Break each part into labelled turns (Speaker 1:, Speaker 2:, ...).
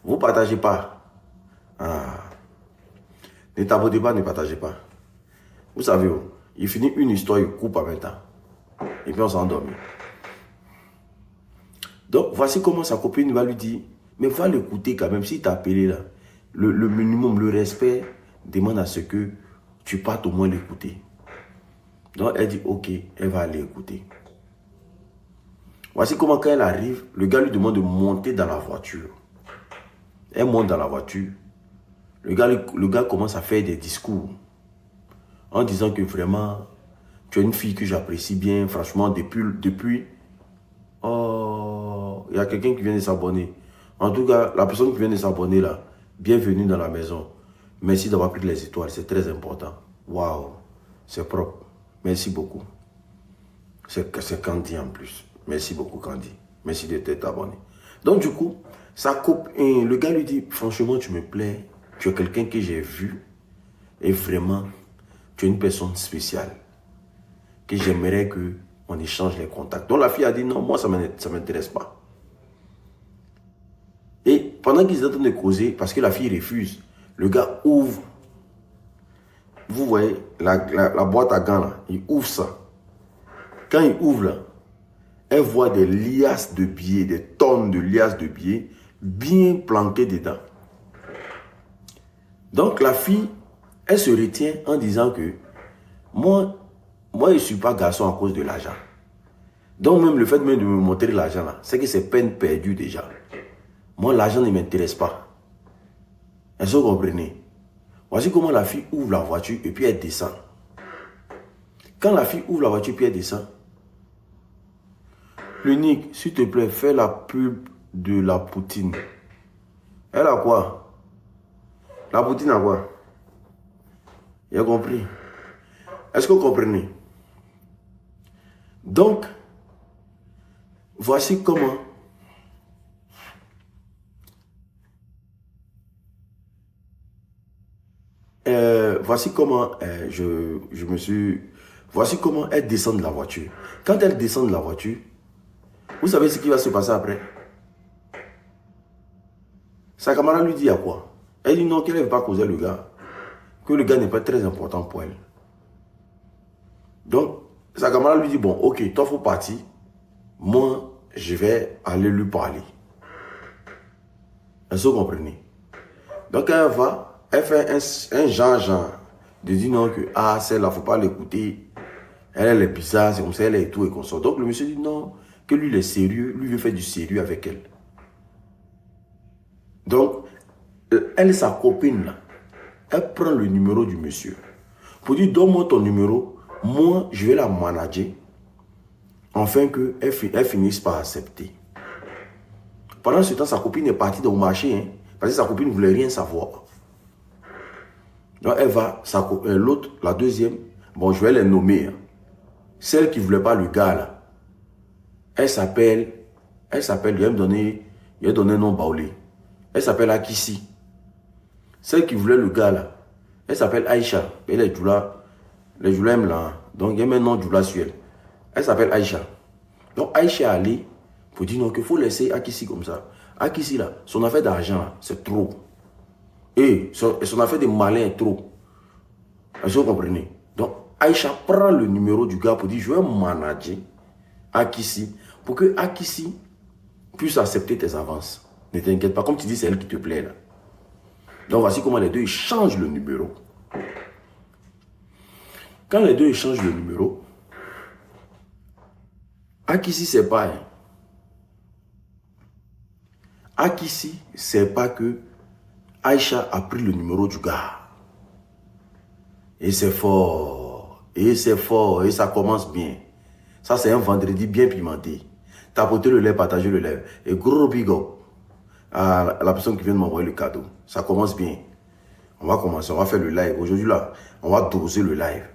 Speaker 1: Vous ne partagez pas. Ah. Ne t'abonnez pas, ne partagez pas. Vous savez, il finit une histoire, il coupe en même temps. Et puis on s'endort. Donc, voici comment sa copine va lui dire, mais va l'écouter quand même. Si t'a appelé là, le minimum, le respect, demande à ce que tu partes au moins l'écouter. Donc, elle dit, ok, elle va aller écouter. Voici comment quand elle arrive, le gars lui demande de monter dans la voiture. Elle monte dans la voiture. Le gars commence à faire des discours en disant que vraiment, tu es une fille que j'apprécie bien. Franchement, depuis oh, il y a quelqu'un qui vient de s'abonner. En tout cas, la personne qui vient de s'abonner là, bienvenue dans la maison. Merci d'avoir pris les étoiles, c'est très important. Waouh, c'est propre. Merci beaucoup. C'est Candy en plus. Merci beaucoup Candy. Merci de t'être abonné. Donc du coup, le gars lui dit, franchement tu me plais, tu es quelqu'un que j'ai vu et vraiment, tu es une personne spéciale que j'aimerais qu'on échange les contacts. Donc la fille a dit, non, moi ça ne m'intéresse pas. Et pendant qu'ils sont en train de causer, parce que la fille refuse, le gars ouvre, vous voyez, la boîte à gants là, il ouvre ça. Quand il ouvre là, elle voit des liasses de billets, des tonnes de liasses de billets bien planquées dedans. Donc la fille, elle se retient en disant que moi je ne suis pas garçon à cause de l'argent. Donc même le fait même de me montrer l'argent là, c'est que c'est peine perdue déjà. Moi l'argent ne m'intéresse pas. Est-ce que vous comprenez? Voici comment la fille ouvre la voiture et puis elle descend. Quand la fille ouvre la voiture et puis elle descend, Nick, s'il te plaît, fais la pub de la poutine. Elle a quoi? La poutine a quoi? Il a compris? Est-ce que vous comprenez? Donc, voici comment voici comment elle descend de la voiture. Quand elle descend de la voiture, vous savez ce qui va se passer après? Sa camarade lui dit à quoi? Elle dit non, qu'elle ne veut pas causer le gars. Que le gars n'est pas très important pour elle. Donc, sa camarade lui dit, bon, ok, toi, faut partir. Moi, je vais aller lui parler. Est-ce que vous comprenez? Donc, elle va, elle fait un genre, de dire non, que, ah, celle-là, faut pas l'écouter. Elle est bizarre, c'est comme ça, elle est tout et comme ça. Donc, le monsieur dit non, que lui, il est sérieux, lui veut faire du sérieux avec elle. Donc, elle, sa copine, là, elle prend le numéro du monsieur. Pour dire, donne-moi ton numéro, moi, je vais la manager, afin qu'elle finisse par accepter. Pendant ce temps, sa copine est partie dans le marché, hein, parce que sa copine ne voulait rien savoir. Donc, elle va, l'autre, la deuxième, bon, je vais les nommer. Hein. Celle qui ne voulait pas le gars, là, elle s'appelle, il va me donner un nom baoulé. Elle s'appelle Akissi. Celle qui voulait le gars, là, elle s'appelle Aïcha. Et les Djoula aiment là. Donc, il y a un nom Djoula sur elle. Elle s'appelle Aïcha. Donc, Aïcha est allée pour dire non, qu'il faut laisser Akissi comme ça. Akissi, là, son affaire d'argent, c'est trop. Et son affaire de malin est trop. Est-ce que vous comprenez? Donc, Aïcha prend le numéro du gars pour dire je vais manager Akissi pour que Akissi puisse accepter tes avances. Ne t'inquiète pas, comme tu dis, c'est elle qui te plaît là. Donc, voici comment les deux échangent le numéro. Quand les deux échangent le numéro, Akissi, c'est pas. Akissi, c'est pas que Aïcha a pris le numéro du gars. Et c'est fort. Et c'est fort. Et ça commence bien. Ça, c'est un vendredi bien pimenté. Tapoter le lait, partager le lait. Et gros big up à la personne qui vient de m'envoyer le cadeau. Ça commence bien. On va commencer, on va faire le live. Aujourd'hui, là, on va doser le live.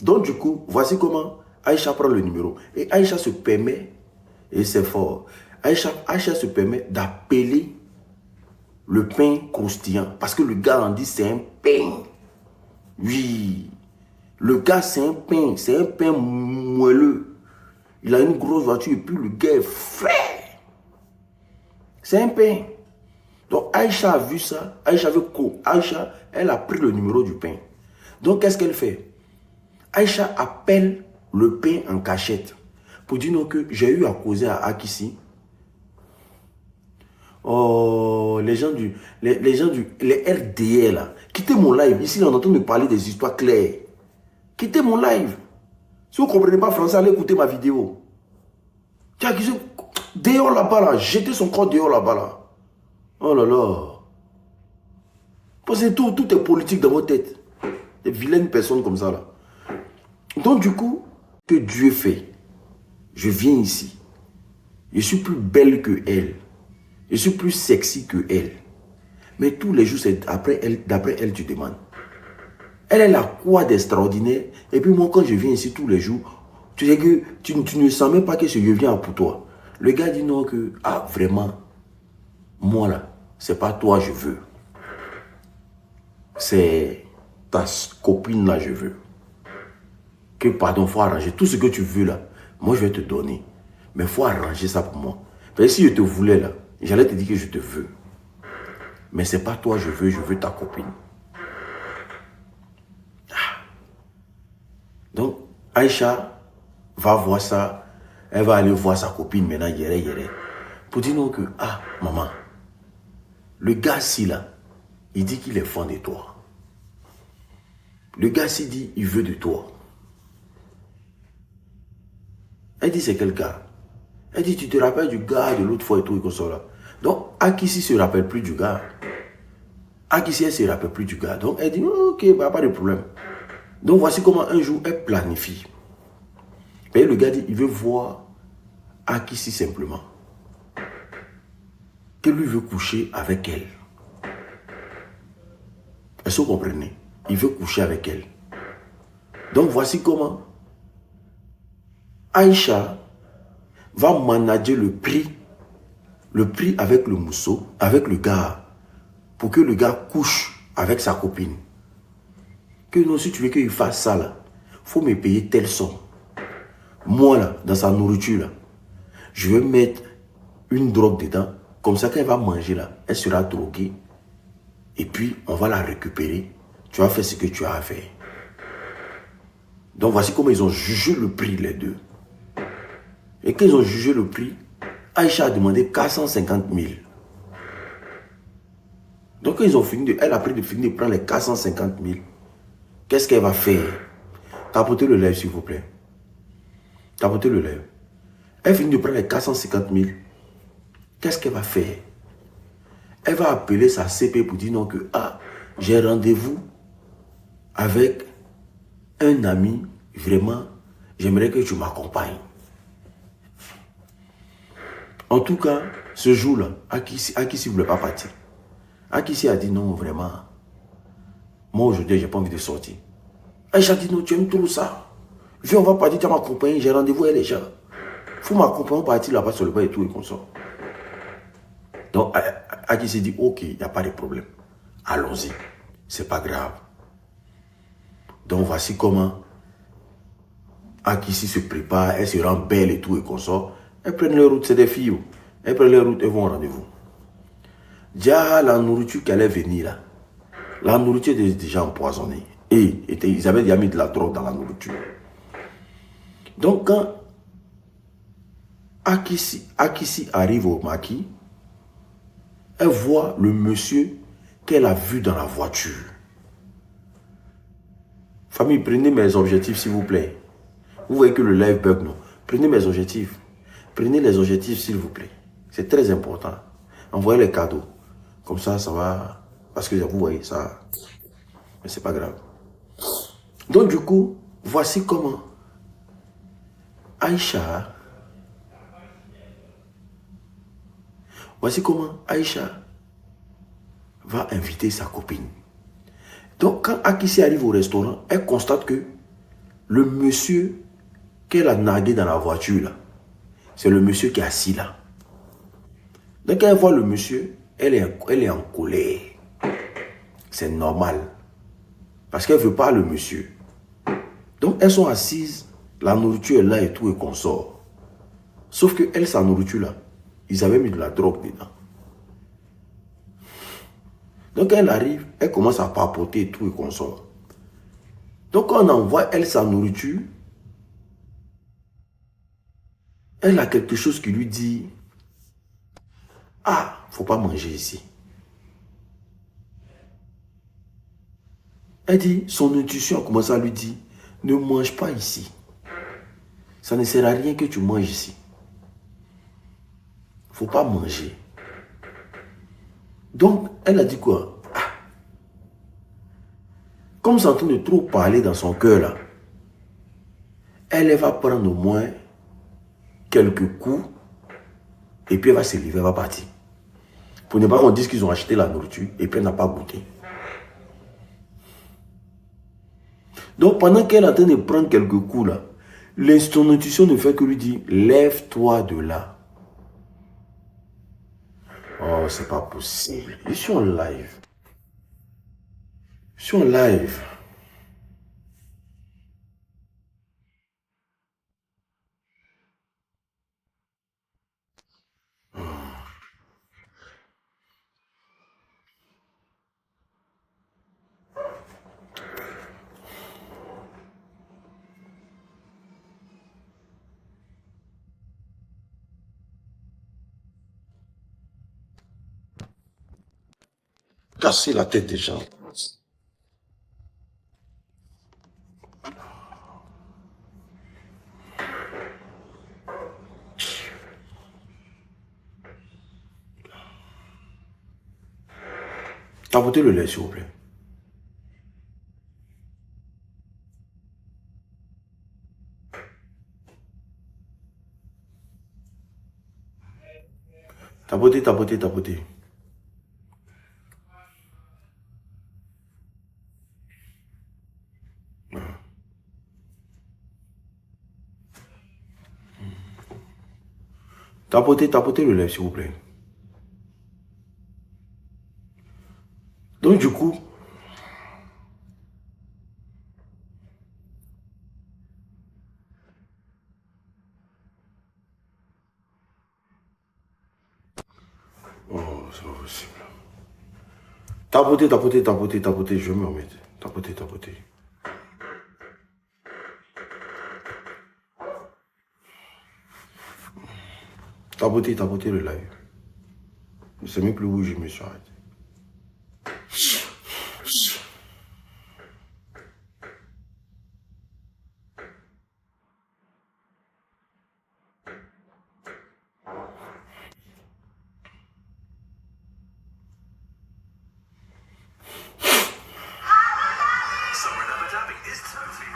Speaker 1: Donc, du coup, voici comment Aïcha prend le numéro. Et Aïcha se permet, et c'est fort, Aïcha se permet d'appeler le pain croustillant. Parce que le gars en dit, c'est un pain. Oui. Le gars, c'est un pain moelleux. Il a une grosse voiture et puis le gars est frais. C'est un pain. Donc Aïcha a vu ça. Aïcha, elle a pris le numéro du pain. Donc qu'est-ce qu'elle fait? Aïcha appelle le pain en cachette pour dire non que j'ai eu à causer à Akissi. Oh, les RDL là. Quittez mon live. Ici, on entend me parler des histoires claires. Quittez mon live. Si vous ne comprenez pas français, allez écouter ma vidéo. Tiens, dehors là-bas là. Jetez son corps dehors là-bas là. Oh là là. Parce que tout est politique dans votre tête. Des vilaines personnes comme ça là. Donc du coup, que Dieu fait, je viens ici. Je suis plus belle que elle. Je suis plus sexy que elle. Mais tous les jours, c'est d'après elle, tu demandes. Elle a quoi d'extraordinaire? Et puis moi, quand je viens ici tous les jours, tu sais que tu ne sens même pas que je viens pour toi. Le gars dit non que, ah vraiment, moi là, c'est pas toi je veux. C'est ta copine là je veux. Que pardon, il faut arranger tout ce que tu veux là. Moi je vais te donner. Mais il faut arranger ça pour moi. Parce que si je te voulais là, j'allais te dire que je te veux. Mais c'est pas toi je veux ta copine. Donc, Aïcha va voir ça. Elle va aller voir sa copine maintenant, yéré. Pour dire non que, ah, maman, le gars-ci là, il dit qu'il est fan de toi. Le gars-ci dit, il veut de toi. Elle dit, c'est quel gars? Elle dit, tu te rappelles du gars de l'autre fois et tout, et comme ça là. Donc, Akissi se rappelle plus du gars. Akissi, elle se rappelle plus du gars. Donc, elle dit, ok, bah, pas de problème. Donc, voici comment un jour, elle planifie. Et le gars dit, il veut voir Akissi simplement. Que lui veut coucher avec elle. Est-ce que vous comprenez? Il veut coucher avec elle. Donc, voici comment Aïcha va manager le prix avec le mousseau, avec le gars, pour que le gars couche avec sa copine. Que non, si tu veux qu'il fasse ça, là, faut me payer telle somme. Moi, là, dans sa nourriture, là, je vais mettre une drogue dedans. Comme ça, quand elle va manger, là, elle sera droguée. Et puis, on va la récupérer. Tu vas faire ce que tu as à faire. Donc, voici comment ils ont jugé le prix, les deux. Et quand ils ont jugé le prix, Aïcha a demandé 450 000. Donc, quand ils ont fini, elle a fini de prendre les 450 000. Qu'est-ce qu'elle va faire? Tapotez le lèvre, s'il vous plaît. Tapotez le lèvre. Elle finit de prendre les 450 000. Qu'est-ce qu'elle va faire? Elle va appeler sa CP pour dire non que, ah, j'ai rendez-vous avec un ami, vraiment, j'aimerais que tu m'accompagnes. En tout cas, ce jour-là, Akissi ne voulait pas partir. Akissi a dit non, vraiment. Moi, aujourd'hui, je n'ai pas envie de sortir. Aïcha a dit non, tu aimes trop ça. Viens, on va partir, tu vas m'accompagner, j'ai rendez-vous avec les gens. Il faut m'accompagner, partir là-bas sur le bas et tout, et comme ça. Donc, Akissi dit, ok, il n'y a pas de problème. Allons-y. C'est pas grave. Donc, voici comment Akissi se prépare, elle se rend belle et tout, et comme ça. Elles prennent leur route, c'est des filles. Elles prennent leur route et vont au rendez-vous. Déjà, la nourriture qu'elle est venue là, la nourriture était déjà empoisonnée. Et ils avaient déjà mis de la drogue dans la nourriture. Donc, quand Akissi arrive au maquis, elle voit le monsieur qu'elle a vu dans la voiture. Famille, prenez mes objectifs, s'il vous plaît. Vous voyez que le live bug, non? Prenez mes objectifs. Prenez les objectifs, s'il vous plaît. C'est très important. Envoyez les cadeaux. Comme ça, ça va... Parce que vous voyez ça... Mais c'est pas grave. Donc, du coup, voici comment Aïcha... Voici comment Aïcha va inviter sa copine. Donc, quand Akissi arrive au restaurant, elle constate que le monsieur qu'elle a nargué dans la voiture, là, c'est le monsieur qui est assis là. Donc, quand elle voit le monsieur, elle est en colère. C'est normal. Parce qu'elle ne veut pas le monsieur. Donc, elles sont assises, la nourriture est là et tout, et qu'on sort. Sauf que elle, sa nourriture là, ils avaient mis de la drogue dedans. Donc elle arrive, elle commence à papoter et tout et qu'on sort. Donc quand on envoie elle sa nourriture, elle a quelque chose qui lui dit, ah, faut pas manger ici. Elle dit, son intuition a commencé à lui dire, ne mange pas ici. Ça ne sert à rien que tu manges ici. Faut pas manger. Donc, elle a dit quoi? Ah, comme c'est en train de trop parler dans son cœur là, elle va prendre au moins quelques coups et puis elle va se lever, elle va partir. Pour ne pas qu'on dise qu'ils ont acheté la nourriture et puis elle n'a pas goûté. Donc pendant qu'elle est en train de prendre quelques coups là, son intuition ne fait que lui dire, lève-toi de là. Oh, c'est pas possible. Je suis en live. Je suis en live. Casser la tête des gens. Tapotez le lait, s'il vous plaît. Tapotez, tapotez, tapotez. Tapotez, tapotez le lait, s'il vous plaît. Donc du coup, oh, c'est pas possible. Tapotez, tapotez, tapotez, tapotez, je vais me remettre. Tapotez, tapotez. Tapotez, tapotez le live. Je ne sais même plus où je me suis arrêté.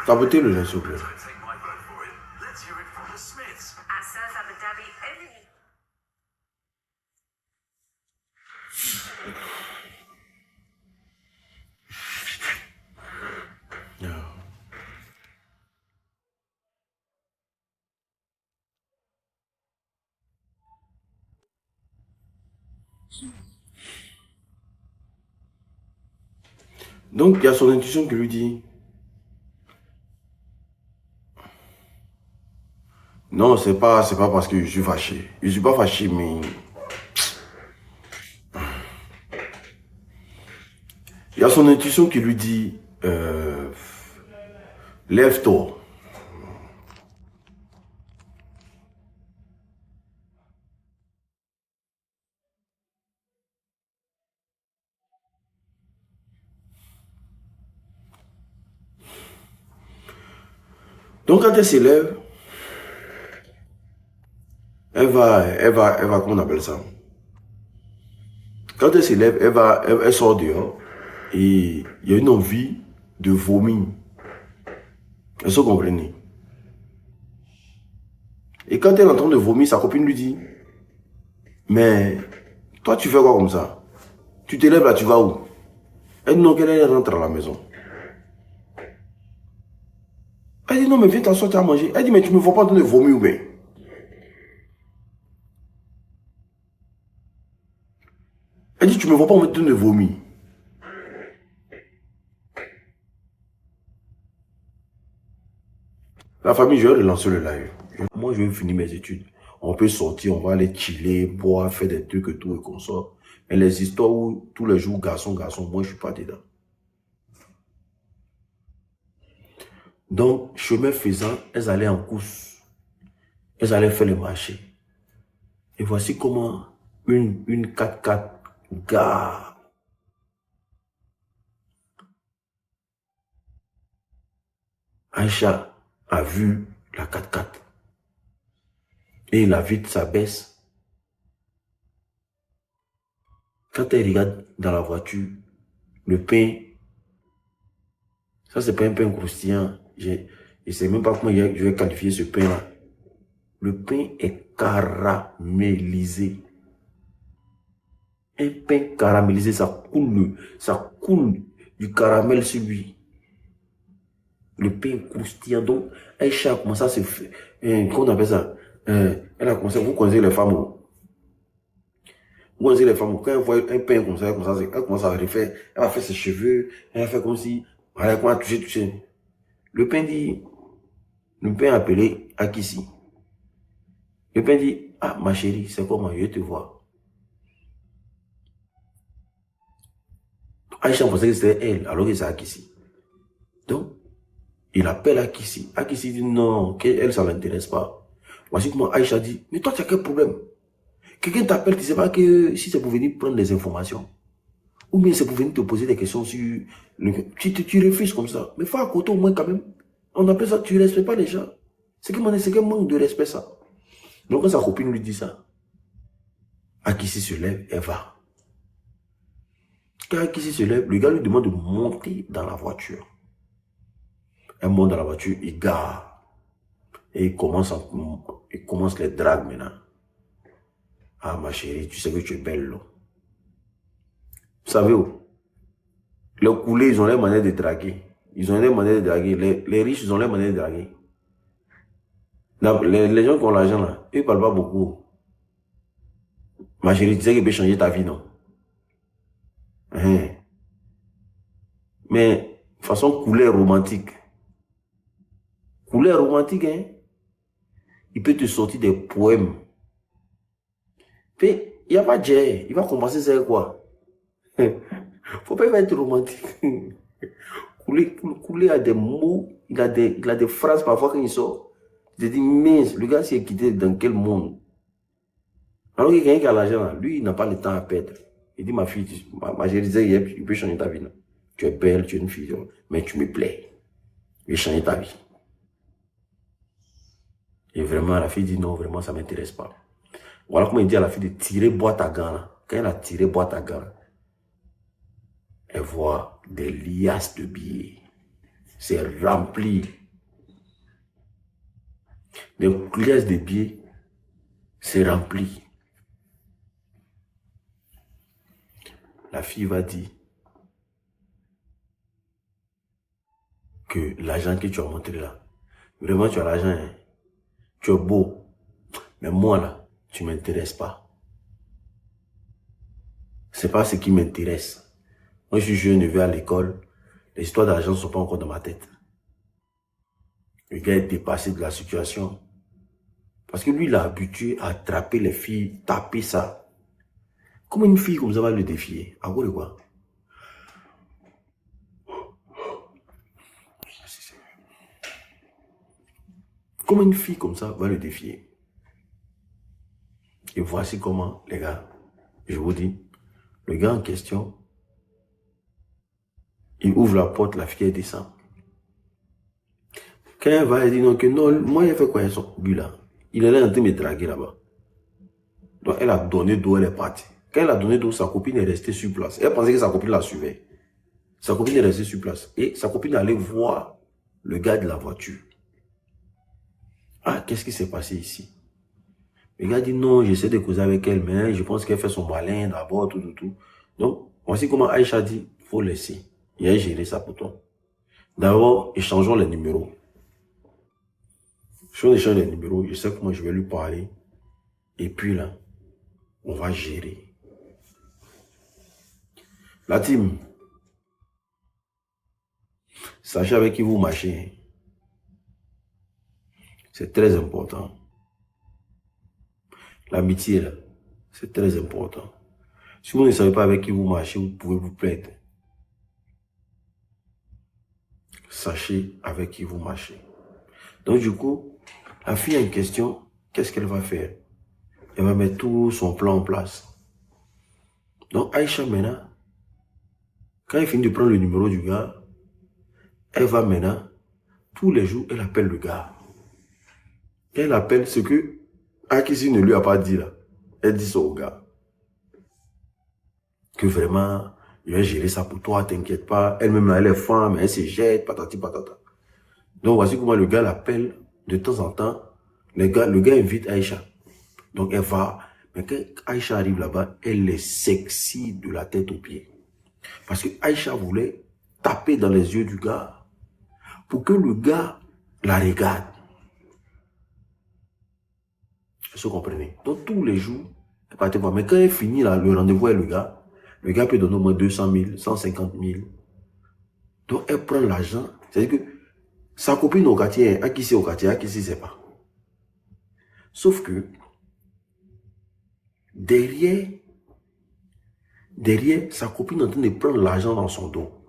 Speaker 1: Tapotez le lait, s'il vous plaît. Donc, il y a son intuition qui lui dit, non, c'est pas parce que je suis fâché. Je ne suis pas fâché, mais il y a son intuition qui lui dit, lève-toi. Donc, quand elle s'élève, elle va, comment on appelle ça? Quand elle s'élève, elle sort dehors et il y a une envie de vomir. Est-ce que vous comprenez? Et quand elle est en train de vomir, sa copine lui dit, mais toi, tu fais quoi comme ça? Tu te lèves là, tu vas où? Elle dit non, qu'elle rentre à la maison. Elle dit non, mais viens t'asseoir, tu as mangé. Elle dit, mais tu ne me vois pas en train de vomir ou bien? Elle dit, tu ne me vois pas en train de vomir. La famille, je vais relancer le live. Moi, je vais finir mes études. On peut sortir, on va aller chiller, boire, faire des trucs et tout et qu'on sort. Mais les histoires où tous les jours, garçon, garçon, moi, je ne suis pas dedans. Donc, chemin faisant, elles allaient en course. Elles allaient faire le marché. Et voici comment une 4x4 gare. Aïcha a vu la 4x4. Et la vitre s'abaisse. Quand elle regarde dans la voiture, le pain, ça c'est pas un pain croustillant. Je ne sais même pas comment je vais qualifier ce pain-là. Le pain est caramélisé. Un pain caramélisé, ça coule du caramel sur lui. Le pain croustillant. Donc, Aïcha a commencé à se faire, comment on appelle ça? Elle a commencé, vous connaissez les femmes. Vous connaissez les femmes, quand elles voient un pain comme ça, elle commence à refaire, elle va faire ses cheveux, elle va faire comme si, elle va toucher. Le pain dit, le pain appelé Akissi. Le pain dit, ah, ma chérie, c'est comment, je te vois. Aïcha pensait que c'était elle, alors que c'est Akissi. Donc, il appelle Akissi. Akissi dit non, qu'elle, ça ne l'intéresse pas. Voici comment Aïcha dit, mais toi, tu as quel problème? Quelqu'un t'appelle, tu ne sais pas que si c'est pour venir prendre des informations. Ou bien c'est pour venir te poser des questions sur tu refuses comme ça. Mais faut à côté au moins quand même. On appelle ça, tu ne respectes pas les gens. C'est qu'un manque de respect ça. Donc quand sa copine lui dit ça, Akissi se lève, elle va. Quand Akissi se lève, le gars lui demande de monter dans la voiture. Elle monte dans la voiture, il gare. Et il commence les dragues maintenant. Ah ma chérie, tu sais que tu es belle là. Vous savez où? Les coulés, ils ont les manières de draguer. Ils ont les manières de draguer. Les riches, ils ont les manières de draguer. Les gens qui ont l'argent là, ils ne parlent pas beaucoup. Ma chérie, tu sais qu'il peut changer ta vie, non? Mais, façon couleur romantique. Couleur romantique, hein? Il peut te sortir des poèmes. Puis, il n'y a pas de jet. Il va commencer, c'est quoi? Faut pas être romantique. Couler a des mots, il a des phrases parfois quand il sort. Je te dis, mince, le gars s'est quitté dans quel monde? Alors que quelqu'un qui a l'argent, lui, il n'a pas le temps à perdre. Il dit, ma fille, ma chérie disait, il peut changer ta vie. Non? Tu es belle, tu es une fille, mais tu me plais. Je vais changer ta vie. Et vraiment, la fille dit, non, vraiment, ça ne m'intéresse pas. Voilà comment il dit à la fille de tirer boîte à gants. Quand elle a tiré boîte à gants, elle voit des liasses de billets. C'est rempli. Des liasses de billets, c'est rempli. La fille va dire que l'argent que tu as montré là, vraiment tu as l'argent, hein? Tu es beau, mais moi là, tu ne m'intéresses pas. C'est pas ce qui m'intéresse. Moi je suis jeune, je vais à l'école, les histoires d'argent ne sont pas encore dans ma tête. Le gars est dépassé de la situation. Parce que lui, il a habitué à attraper les filles, taper ça. Comment une fille comme ça va le défier? À quoi de quoi? Comment une fille comme ça va le défier? Et voici comment, les gars, je vous dis, le gars en question, il ouvre la porte, la fille elle descend. Quand elle va, elle dit non, que non, moi, il a fait quoi, lui là? Il est là en train de me draguer là-bas. Donc, elle a donné d'eau, elle est partie. Quand elle a donné d'eau, sa copine est restée sur place. Elle pensait que sa copine la suivait. Sa copine est restée sur place. Et sa copine allait voir le gars de la voiture. Ah, qu'est-ce qui s'est passé ici? Le gars dit non, j'essaie de causer avec elle, mais je pense qu'elle fait son malin d'abord, tout. Donc, voici comment Aïcha dit, il faut laisser. Il a géré ça pour toi. D'abord, échangeons les numéros. Si on échange les numéros, je sais comment je vais lui parler. Et puis là, on va gérer. La team, sachez avec qui vous marchez. C'est très important. L'amitié, là, c'est très important. Si vous ne savez pas avec qui vous marchez, vous pouvez vous plaindre. Sachez avec qui vous marchez. Donc du coup, la fille en question, qu'est-ce qu'elle va faire? Elle va mettre tout son plan en place. Donc Aïcha maintenant, quand elle finit de prendre le numéro du gars, elle va maintenant, tous les jours, elle appelle le gars. Quand elle appelle ce que Akissi ne lui a pas dit là, elle dit ça au gars. Que vraiment, il va gérer ça pour toi, t'inquiète pas. Elle-même, elle est femme, elle se jette, patati patata. Donc voici comment le gars l'appelle de temps en temps. Le gars invite Aïcha. Donc elle va, mais quand Aïcha arrive là-bas, elle est sexy de la tête aux pieds. Parce que Aïcha voulait taper dans les yeux du gars pour que le gars la regarde. Vous comprenez? Donc tous les jours, elle partait voir. Mais quand elle finit là, le rendez-vous avec le gars peut donner au moins 200 000, 150 000. Donc elle prend l'argent. C'est-à-dire que sa copine au quartier, à qui c'est au quartier, à qui c'est pas. Sauf que derrière, sa copine est en train de prendre l'argent dans son dos.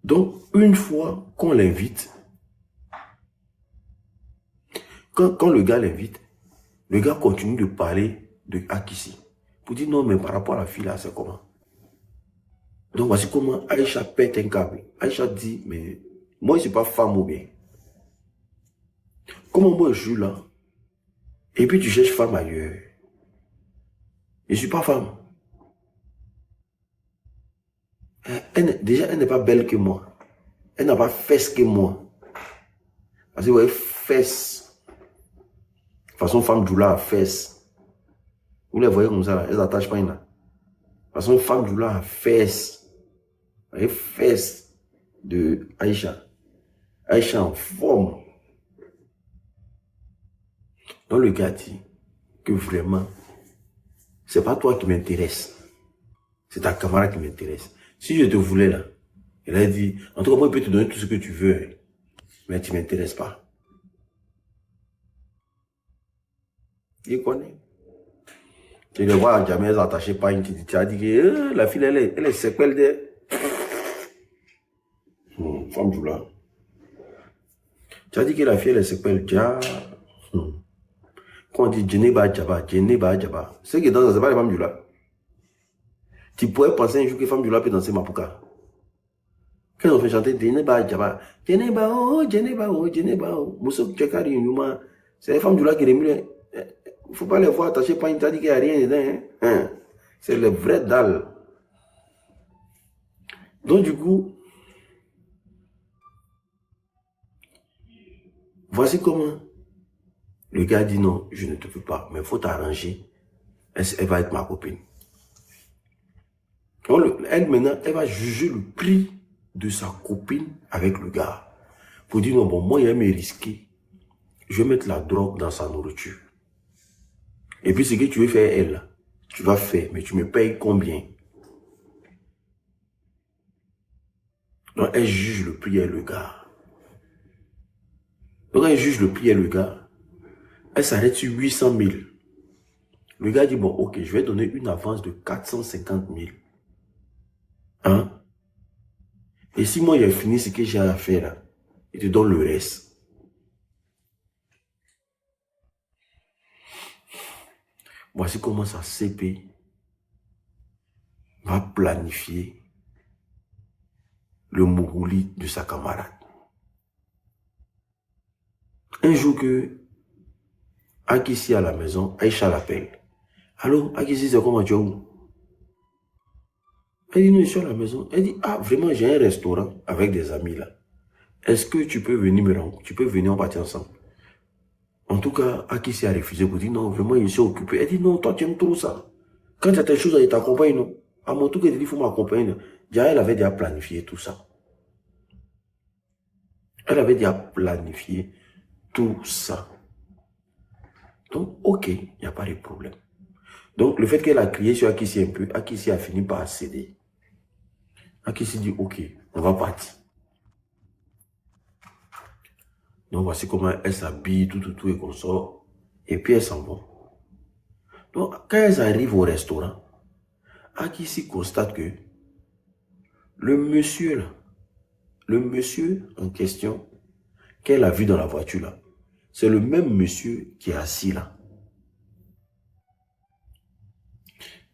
Speaker 1: Donc, une fois qu'on l'invite, quand le gars l'invite, le gars continue de parler de Akissi. Pour dire non, mais par rapport à la fille là, c'est comment? Donc, voici comment Aïcha pète un câble. Aïcha dit, mais moi, je ne suis pas femme ou bien. Comment moi, je suis là? Et puis, tu cherches femme ailleurs. Je ne suis pas femme. Déjà, elle n'est pas belle que moi. Elle n'a pas fesse que moi. Parce que vous voyez, fesse. De toute façon, femme Djoula a fesse. Vous les voyez comme ça, là, elles n'attachent pas une. De toute façon, femme Djoula a fesse. Vous voyez, fesse de Aïcha. Aïcha en forme. Donc le gars dit que vraiment, c'est pas toi qui m'intéresse. C'est ta camarade qui m'intéresse. Si je te voulais là, elle a dit, en tout cas, moi, je peux te donner tout ce que tu veux, mais tu ne m'intéresses pas. Il connaît. Tu les vois jamais attachés par une petite. Tu as dit que la fille, elle est séquelle de. Femme Djoula. Tu as dit que la fille, elle est séquelle déjà. Quand on dit Djeneba Djaba, c'est que dans c'est pas les femmes Djoula. Tu pourrais penser un jour que femme Djoula peut danser Mapuka. Quand on fait chanter Djeneba Djaba, Djeneba oh, Djeneba oh, Djeneba oh. Moussou Tchekari Yuma. C'est les femmes Djoula qui remuent. Il ne faut pas les voir attachées par une tête qui n'a rien dedans. Hein? C'est le vrai dalle. Donc du coup, voici comment le gars dit non, je ne te veux pas, mais il faut t'arranger. Elle va être ma copine. Donc, elle maintenant, elle va juger le prix de sa copine avec le gars. Pour dire non, bon, moi, il me risquer. Je vais mettre la drogue dans sa nourriture. Et puis, ce que tu veux faire, elle, tu vas faire, mais tu me payes combien? Donc, elle juge le prix et le gars. Donc, elle juge le prix et le gars. Elle s'arrête sur 800 000. Le gars dit, bon, ok, je vais donner une avance de 450 000. Hein? Et si moi, j'ai fini ce que j'ai à faire, là, il te donne le reste. Voici comment ça CP va planifier le mourouli de sa camarade. Un jour que Akissi à la maison, Aïcha l'appelle. Allô, Akissi, c'est comment tu es où? Elle dit, non, je suis à la maison. Elle dit, ah, vraiment, j'ai un restaurant avec des amis là. Est-ce que tu peux venir me rendre? Tu peux venir, on partir ensemble. En tout cas, Akissi a refusé pour dire, non, vraiment, je suis occupé. Elle dit, non, toi, tu aimes trop ça. Quand tu as tes choses, elle t'accompagne, non? À mon tour, elle dit, il faut m'accompagner. Elle avait déjà planifié tout ça. Elle avait déjà planifié tout ça. Donc, ok, il n'y a pas de problème. Donc, le fait qu'elle a crié sur Akissi un peu, Akissi a fini par céder. Akissi dit, ok, on va partir. Donc, voici comment elle s'habille, tout, et qu'on sort. Et puis, elle s'en va. Donc, quand elles arrivent au restaurant, Akissi constate que le monsieur là, le monsieur en question, qu'elle a vu dans la voiture là, c'est le même monsieur qui est assis là.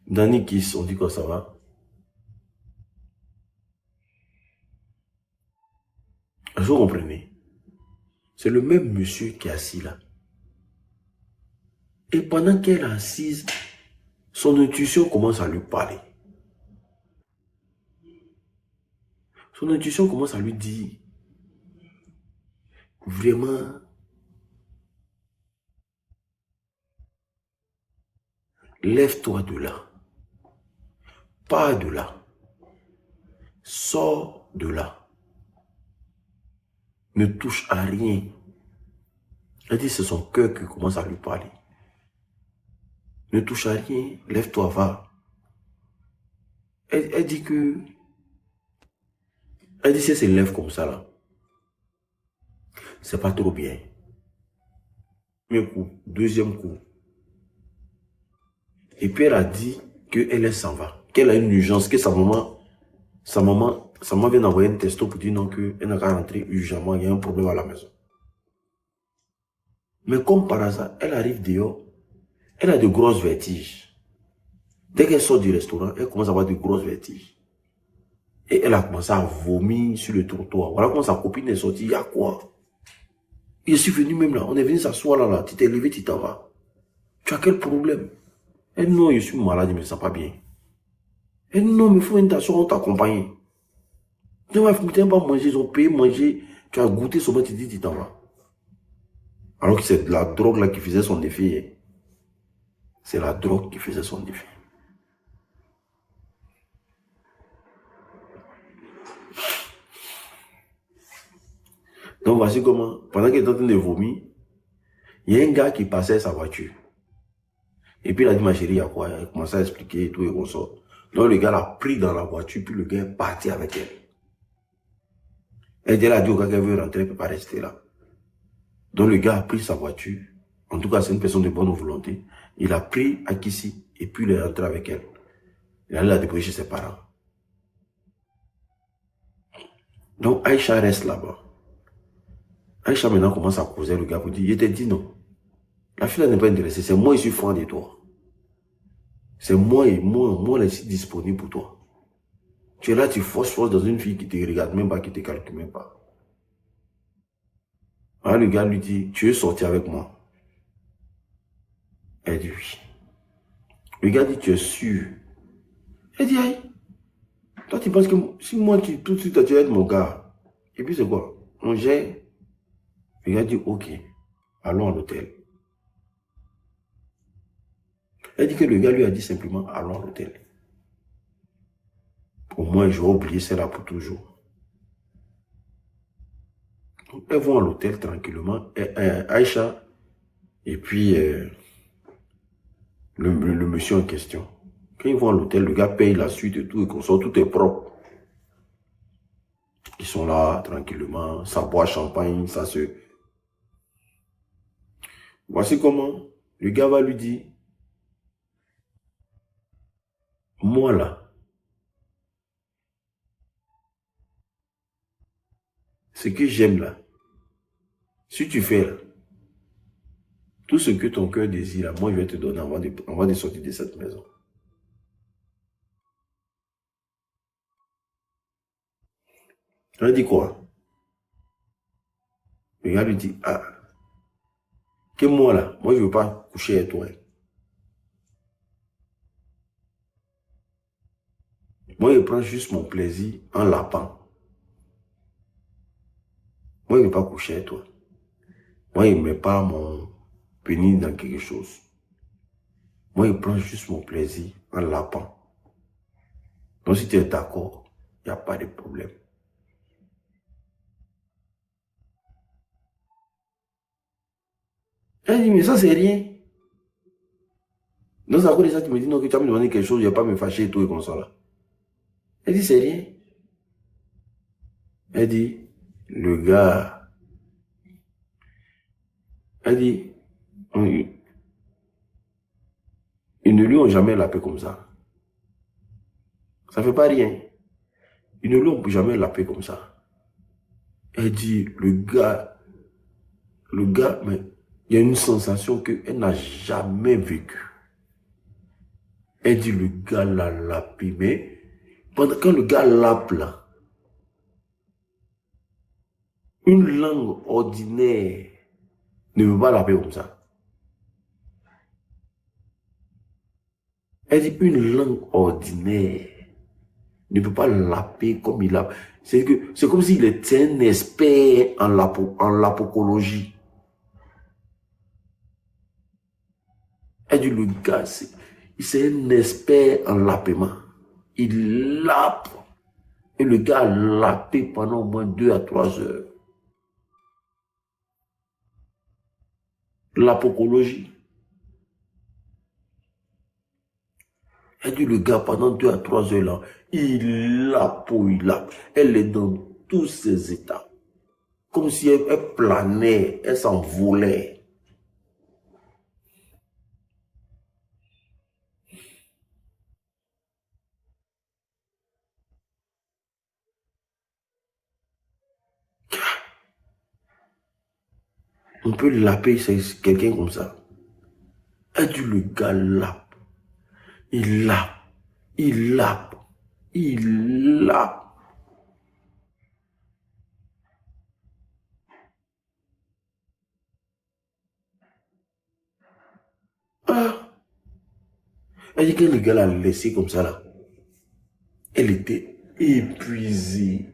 Speaker 1: Danny Kiss, on dit quoi ça va? Vous comprenez? C'est le même monsieur qui est assis là. Et pendant qu'elle est assise, son intuition commence à lui parler. Son intuition commence à lui dire, vraiment, lève-toi de là. Pas de là. Sors de là. Ne touche à rien. Elle dit, c'est son cœur qui commence à lui parler. Ne touche à rien, lève-toi, va. Elle dit que, elle dit, si elle se lève comme ça là, c'est pas trop bien. Premier coup, deuxième coup. Et puis elle a dit qu'elle s'en va, qu'elle a une urgence, que sa maman vient d'envoyer un texto pour dire non, qu'elle n'a qu'à rentrer urgemment, il y a un problème à la maison. Mais comme par hasard, elle arrive dehors, elle a de grosses vertiges. Dès qu'elle sort du restaurant, elle commence à avoir de grosses vertiges. Et elle a commencé à vomir sur le trottoir. Voilà quand sa copine est sortie, il y a quoi? Je suis venu même là, on est venu s'asseoir là, tu t'es levé, tu t'en vas. Tu as quel problème? Elle non, je suis malade, je me sens pas bien. Elle non, mais il faut une t'asseoir, on t'accompagne. Tu n'as pas manger, ils ont payé manger, tu as goûté seulement, tu dis, tu t'en vas. Alors que c'est la drogue là qui faisait son effet. C'est la drogue qui faisait son effet. Donc voici comment, pendant qu'elle est en train de vomir, il y a un gars qui passait sa voiture. Et puis il a dit, ma chérie, il y a quoi? Elle a commencé à expliquer et tout, et on sort. Donc le gars l'a pris dans la voiture, puis le gars est parti avec elle. Elle a dit au gars qu'elle veut rentrer, elle ne peut pas rester là. Donc le gars a pris sa voiture. En tout cas, c'est une personne de bonne volonté. Il a pris Akissi et puis il est rentré avec elle. Il allait la déposer chez ses parents. Donc Aïcha reste là-bas. Aïcha maintenant commence à causer le gars pour dire, il t'a dit non. La fille n'est pas intéressée, c'est moi, je suis fan de toi. C'est moi et moi, je suis disponible pour toi. Tu es là, tu forces dans une fille qui te regarde même pas, qui te calcule même pas. Alors le gars lui dit, tu es sorti avec moi? Elle dit oui. Le gars dit, tu es sûr? Elle dit, aïe, toi tu penses que si moi qui tout de suite tu vas être mon gars. Et puis c'est quoi? On gère. Le gars dit, ok, allons à l'hôtel. Elle dit que le gars lui a dit simplement, allons à l'hôtel. Au moins, je vais oublier celle-là pour toujours. Donc, elles vont à l'hôtel tranquillement. Aïcha, et puis le monsieur en question. Quand ils vont à l'hôtel, le gars paye la suite et tout, et qu'on sort, tout est propre. Ils sont là, tranquillement, ça boit champagne, ça se... Voici comment le gars va lui dire, moi là, ce que j'aime là, si tu fais là, tout ce que ton cœur désire, moi je vais te donner avant de sortir de cette maison. Elle dit quoi? Le gars lui dit, ah, que moi là, moi je ne veux pas coucher avec toi. Moi je prends juste mon plaisir en lapin. Moi je ne veux pas coucher avec toi. Moi je ne mets pas mon pénis dans quelque chose. Moi je prends juste mon plaisir en lapin. Donc si tu es d'accord, il n'y a pas de problème. Elle dit, mais ça c'est rien. Donc, à cause de ça, tu me dis, non, que tu vas me demander quelque chose, je ne vais pas me fâcher et tout et comme ça là. Elle dit, c'est rien. Elle dit, le gars, elle dit, Ils ne lui ont jamais lapé comme ça. Ça ne fait pas rien. Ils ne lui ont jamais lapé comme ça. Elle dit, le gars, mais il y a une sensation qu'elle n'a jamais vécue. Elle dit, le gars l'a lapé, mais quand le gars lape là, une langue ordinaire ne veut pas laper comme ça. Elle dit, une langue ordinaire ne peut pas laper comme il lape. C'est comme s'il était un expert en lapocologie. Elle dit, le gars, c'est un expert en lapement. Il lape. Et le gars a lapé pendant au moins 2 à 3 heures. L'apocologie. Elle dit, le gars, pendant 2 à 3 heures là, il lape, il lape. Elle est dans tous ses états. Comme si elle planait, elle s'envolait. On peut laper quelqu'un comme ça. Elle dit, le gars lape. Il lape. Il lape. Il lape. Ah. Elle dit que le gars l'a laissé comme ça là. Elle était épuisée.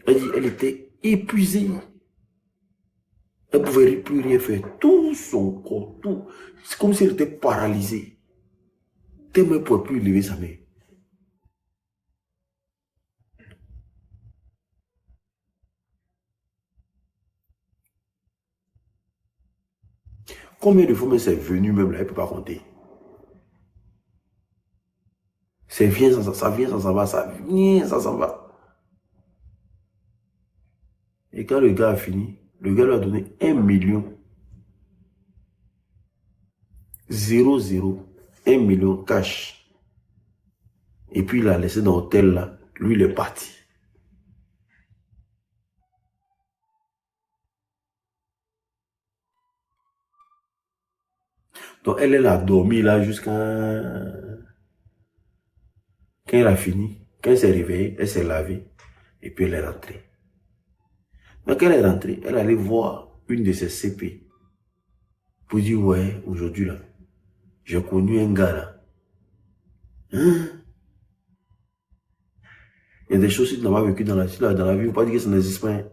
Speaker 1: Elle dit, elle était épuisée. Elle ne pouvait plus rien faire. Tout son corps, tout. C'est comme si elle était paralysée. Tellement elle ne pouvait plus lever sa main. Combien de fois mais c'est venu même là, elle ne peut pas compter. Ça vient, ça vient, ça s'en va, ça vient, ça s'en va. Et quand le gars a fini, le gars lui a donné 1 million. 0, 1 million cash. Et puis il l'a laissé dans l'hôtel là. Lui, il est parti. Donc elle a dormi là jusqu'à... Quand elle a fini, quand elle s'est réveillée, elle s'est lavée. Et puis elle est rentrée. Donc quand elle est rentrée, elle allait voir une de ses CP. Pour dire, ouais, aujourd'hui là, j'ai connu un gars là. Hein? Il y a des choses que tu n'as pas vécues dans la vie. Dans la vie, il ne faut pas dire que ça n'existe pas. Hein.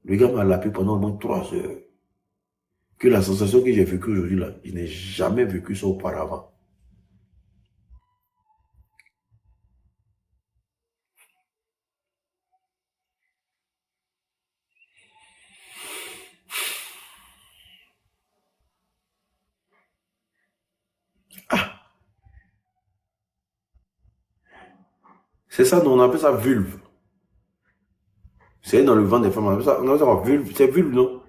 Speaker 1: Le gars m'a lapé pendant au moins 3 heures. Que la sensation que j'ai vécue aujourd'hui là, je n'ai jamais vécu ça auparavant. Ah, c'est ça, on appelle ça vulve. C'est dans le ventre des femmes, on appelle ça vulve. C'est vulve, non?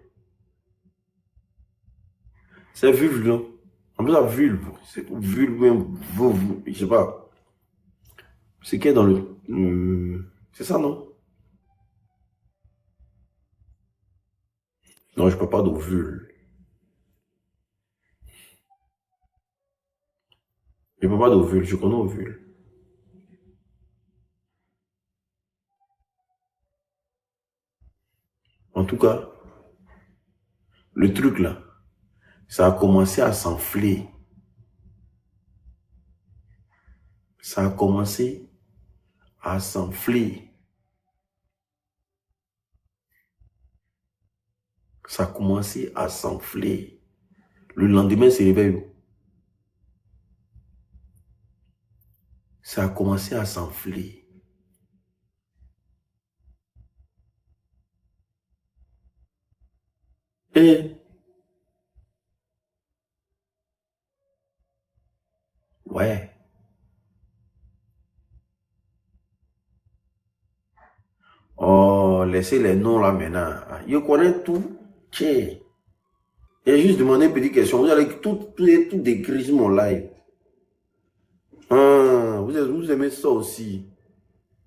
Speaker 1: C'est vulve, non? On appelle ça vulve. C'est vulve, même, je sais pas. C'est qui est dans c'est ça, non? Non, je ne parle pas d'ovule. Je ne parle pas d'ovule, je connais ovule. En tout cas, le truc là, ça a commencé à s'enfler. Ça a commencé à s'enfler. Ça a commencé à s'enfler. Le lendemain, c'est réveille. Ça a commencé à s'enfler. Et, ouais. Oh, laissez les noms là maintenant. Je connais tout. Tiens. J'ai juste demandé une petite question. Vous allez tout décrire sur mon live. Vous aimez ça aussi.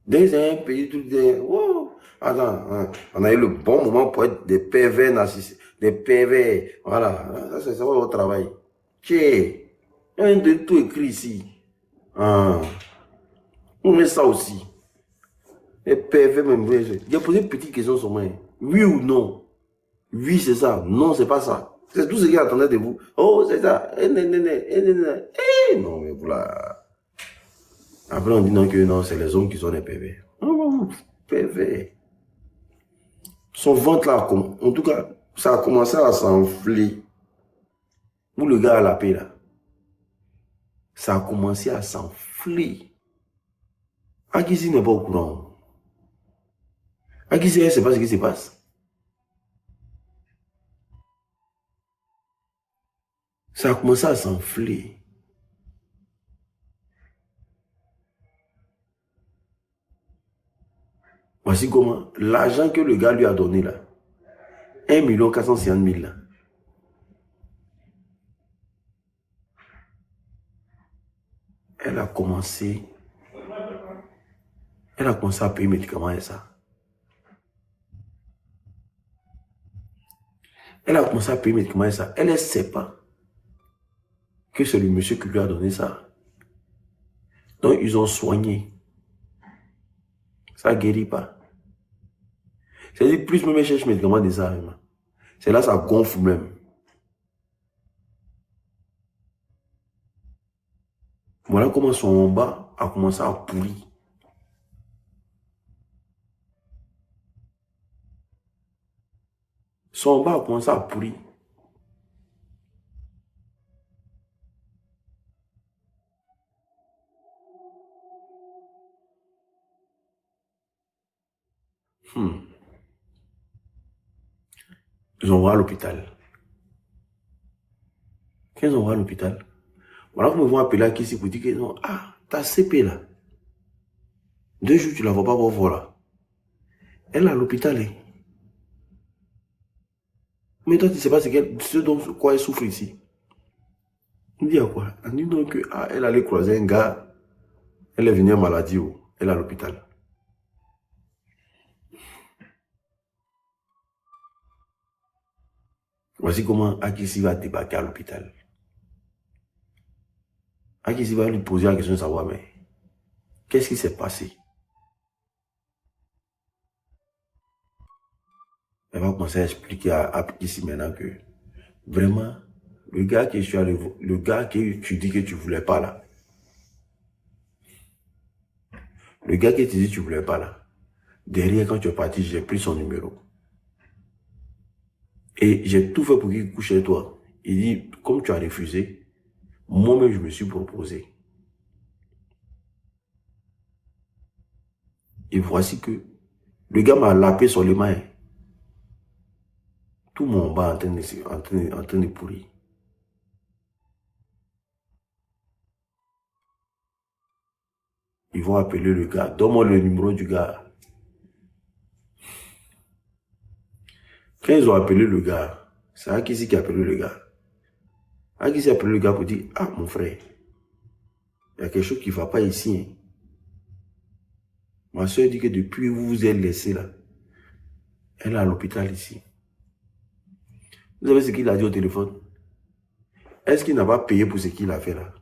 Speaker 1: Dès que c'est un pays, tout est... Wow. Attends, on a eu le bon moment pour être des pervers narcissiques. Des pervers. Voilà. Ça, c'est votre travail. Tiens. Il y a de tout écrit ici. On met ça aussi. Les pervers même. J'ai posé une petite question sur moi. Oui ou non? Oui, c'est ça. Non, c'est pas ça. C'est tout ce qu'il attendait de vous. Oh, c'est ça. Non, mais voilà. Après, on dit non, que non, c'est les hommes qui sont des pervers. Oh, pervers. Son ventre là, en tout cas, ça a commencé à s'enfler. Où le gars a la paix là. Ça a commencé à s'enfler. Akissi n'est pas au courant. Akissi, elle ne sait pas ce qui se passe. Ça a commencé à s'enfler. Voici comment l'argent que le gars lui a donné là, 1 450 000 là. Elle a commencé à payer médicaments et ça. Elle a commencé à payer médicaments et ça. Elle ne sait pas que c'est le monsieur qui lui a donné ça. Donc, ils ont soigné. Ça ne guérit pas. C'est-à-dire, plus même elle cherche médicaments de ça. C'est là ça gonfle même. Voilà comment son bas a commencé à pourrir. Son bas a commencé à pourrir. Ils ont à l'hôpital. Quand ils ont à l'hôpital, voilà comment ils vont appeler à Kissi pour dire que non, ta CP là. 2 jours, tu ne la vois pas voir là. Elle est à l'hôpital. Mais toi, tu ne sais pas ce dont quoi elle souffre ici. On dit à quoi? On dit donc qu'elle allait croiser un gars. Elle est venue en maladie. Elle est à l'hôpital. Voici comment Akissi va débarquer à l'hôpital. Akissi va lui poser la question de savoir, mais qu'est-ce qui s'est passé? Elle va commencer à expliquer à Akissi maintenant que vraiment, le gars que tu dis que tu ne voulais pas là, le gars que tu dis que tu ne voulais pas là, derrière quand tu es parti, j'ai pris son numéro. Et j'ai tout fait pour qu'il couche chez toi. Il dit, comme tu as refusé, moi-même je me suis proposé. Et voici que le gars m'a lapé sur les mains. Tout mon bas en train de pourrir. Ils vont appeler le gars. Donne-moi le numéro du gars. Quand ils ont appelé le gars, c'est Akissi qui a appelé le gars. Akissi a appelé le gars pour dire, mon frère, il y a quelque chose qui ne va pas ici. Hein. Ma soeur dit que depuis vous vous êtes laissé là, elle est à l'hôpital ici. Vous savez ce qu'il a dit au téléphone? Est-ce qu'il n'a pas payé pour ce qu'il a fait là?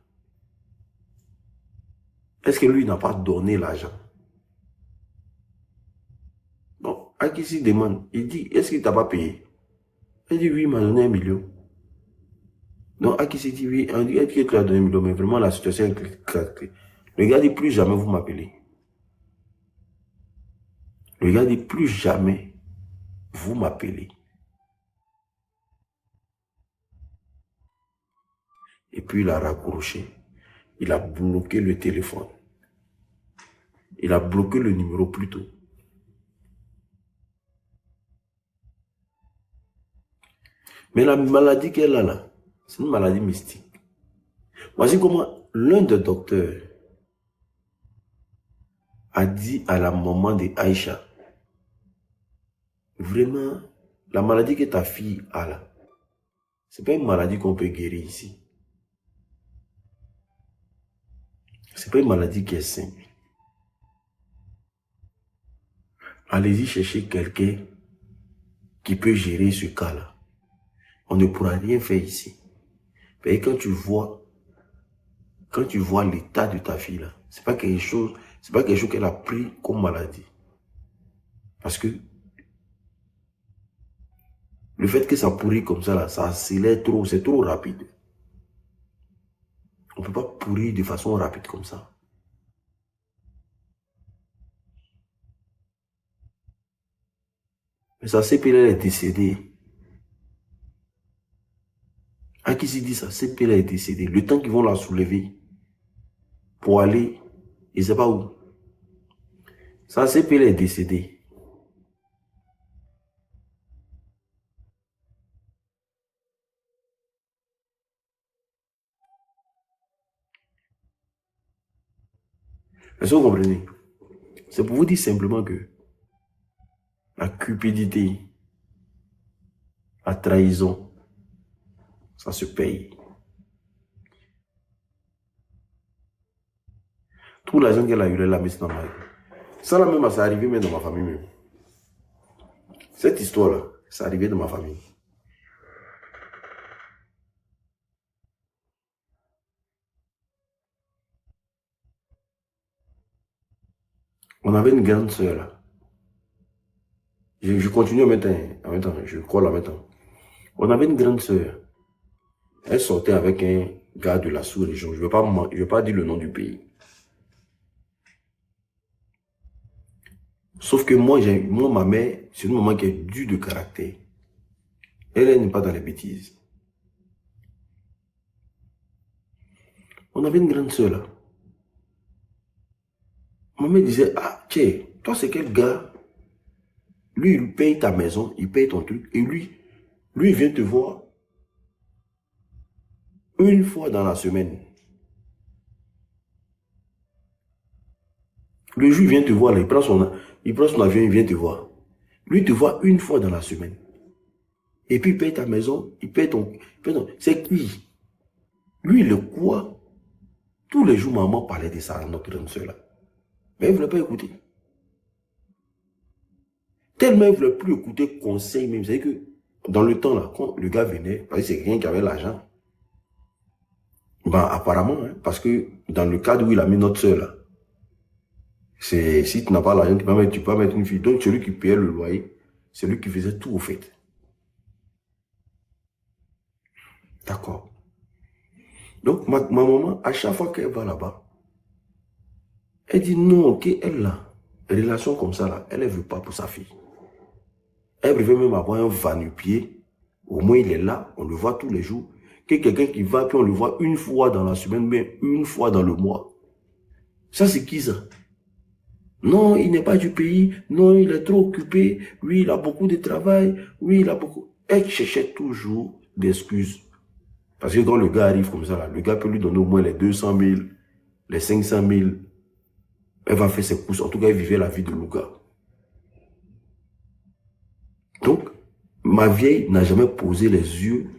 Speaker 1: Est-ce que lui n'a pas donné l'argent? Donc, Akissi demande, il dit, est-ce qu'il t'a pas payé? Il dit, oui, il m'a donné 1 million. Donc, Akissi dit, oui, on dit qu'il t'a donné 1 million, mais vraiment la situation est claire. Le gars dit, plus jamais vous m'appelez. Le gars dit, plus jamais vous m'appelez. Et puis il a raccroché. Il a bloqué le téléphone. Il a bloqué le numéro plutôt. Mais la maladie qu'elle a là, c'est une maladie mystique. Voici comment l'un des docteurs a dit à la maman de Aïcha, vraiment, la maladie que ta fille a là, Ce n'est pas une maladie qu'on peut guérir ici. Ce n'est pas une maladie qui est simple. Allez-y chercher quelqu'un qui peut gérer ce cas-là. On ne pourra rien faire ici. Et quand tu vois l'état de ta fille là, c'est pas quelque chose qu'elle a pris comme maladie. Parce que le fait que ça pourrit comme ça là, ça accélère trop, c'est trop rapide. On ne peut pas pourrir de façon rapide comme ça. Mais sa CPL est décédée. À qui s'est dit ça? CPL est décédée. Le temps qu'ils vont la soulever pour aller, je ne sais pas où. Sa CPL est décédée. Est-ce que vous comprenez? C'est pour vous dire simplement que la cupidité, la trahison, ça se paye. Tout l'argent qu'elle a eu, elle l'a mis dans ma vie. Ça là même, ça arrivé même dans ma famille même. Cette histoire-là, ça arrivé dans ma famille. On avait une grande sœur là. Je continue en même temps, je colle en même temps. On avait une grande sœur. Elle sortait avec un gars de la sous-région. Je ne vais pas dire le nom du pays. Sauf que moi, ma mère, c'est une maman qui est dure de caractère. Elle n'est pas dans les bêtises. On avait une grande sœur là. Ma mère disait, ah, tiens, toi c'est quel gars? Lui, il paye ta maison, il paye ton truc. Et lui, il vient te voir une fois dans la semaine. Le jour, il vient te voir, là, il prend son avion, il vient te voir. Lui, il te voit une fois dans la semaine. Et puis, il paye ta maison, il paye ton... C'est qui? Lui, il le croit. Tous les jours, maman parlait de ça à notre grande soeur là. Mais elle ne voulait pas écouter. Tellement elle ne voulait plus écouter conseil même. C'est que dans le temps là, quand le gars venait, parce que c'est quelqu'un qui avait l'argent. Ben, apparemment, hein, parce que dans le cadre où il a mis notre soeur là, c'est si tu n'as pas l'argent, tu peux pas mettre une fille. Donc celui qui payait le loyer, c'est lui qui faisait tout au fait. D'accord. Donc ma maman, à chaque fois qu'elle va là-bas, elle dit non, ok, elle là, relation comme ça là, elle ne veut pas pour sa fille. Elle préfère même avoir un va-nu-pied. Au moins il est là, on le voit tous les jours. Que quelqu'un qui va, puis on le voit une fois dans la semaine, mais une fois dans le mois. Ça c'est qui ça? Non, il n'est pas du pays. Non, il est trop occupé. Oui, il a beaucoup de travail. Oui, il a beaucoup... Elle cherchait toujours d'excuses. Parce que quand le gars arrive comme ça, là, le gars peut lui donner au moins les 200 000, les 500 000. Elle va faire ses courses. En tout cas, elle vivait la vie de Louga. Donc, ma vieille n'a jamais posé les yeux